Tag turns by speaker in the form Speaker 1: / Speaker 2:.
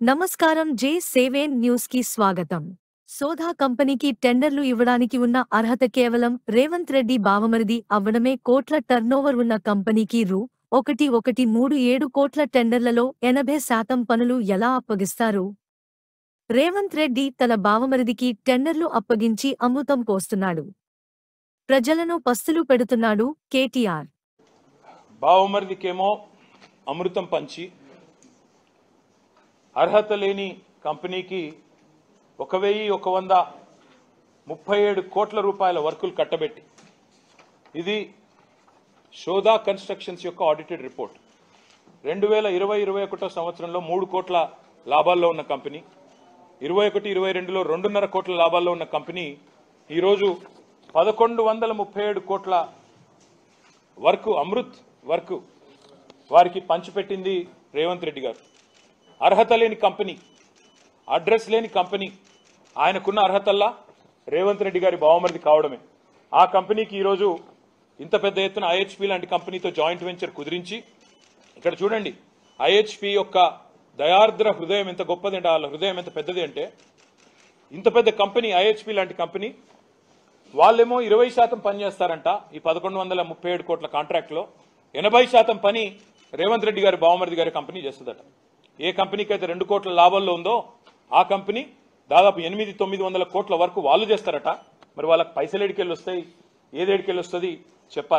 Speaker 1: నమస్కారం J7 news కి స్వాగతం. సోదా కంపెనీకి టెండర్లు ఇవ్వడానికి ఉన్న అర్హత కేవలం రేవంత్ రెడ్డి బావమరిది అవ్వడమే. కోట్ల టర్నోవర్ ఉన్న కంపెనీకి రూ.1137 కోట్ల టెండర్లలో 80% పనులు ఎలా అప్పగిస్తారు? రేవంత్ రెడ్డి తన బావమరిదికి టెండర్లు అప్పగించి అమృతం పోస్తున్నాడు. ప్రజలను పస్తులు పెడుతున్నాడు కేటీఆర్.
Speaker 2: బావమరిదికేమో అమృతం పంచి అర్హత లేని కంపెనీకి 1137 కోట్ల రూపాయల వర్కులు కట్టబెట్టి, ఇది షోదా కన్స్ట్రక్షన్స్ యొక్క ఆడిటెడ్ రిపోర్ట్. 2020-21 సంవత్సరంలో 3 కోట్ల లాభాల్లో ఉన్న కంపెనీ, 21-22లో 2.5 కోట్ల లాభాల్లో ఉన్న కంపెనీ ఈరోజు 1137 కోట్ల వర్క్, అమృత్ వర్క్ వారికి పంచిపెట్టింది రేవంత్ రెడ్డి గారు. అర్హత లేని కంపెనీ, అడ్రస్ లేని కంపెనీ, ఆయనకున్న అర్హతల్లా రేవంత్ రెడ్డి గారి బావమరిది కావడమే. ఆ కంపెనీకి ఈరోజు ఇంత పెద్ద ఎత్తున ఐహెచ్పి లాంటి కంపెనీతో జాయింట్ వెంచర్ కుదిరించి, ఇక్కడ చూడండి ఐహెచ్పి యొక్క దయార్ద్ర హృదయం ఎంత గొప్పది అంటే, వాళ్ళ హృదయం ఎంత పెద్దది అంటే, ఇంత పెద్ద కంపెనీ ఐహెచ్పి లాంటి కంపెనీ వాళ్ళేమో 20% పని చేస్తారంట. ఈ 1137 కోట్ల కాంట్రాక్ట్లో 80% పని రేవంత్ రెడ్డి గారి బావమరిది గారి కంపెనీ చేస్తుందట. ఏ కంపెనీకి అయితే 2 కోట్ల లాభాల్లో ఉందో ఆ కంపెనీ దాదాపు 800-900 కోట్ల వరకు వాళ్ళు చేస్తారట. మరి వాళ్ళకి పైసలు ఎడికెళ్ళి వస్తాయి, ఏది ఎడికెళ్ళి వస్తుంది చెప్పాలి.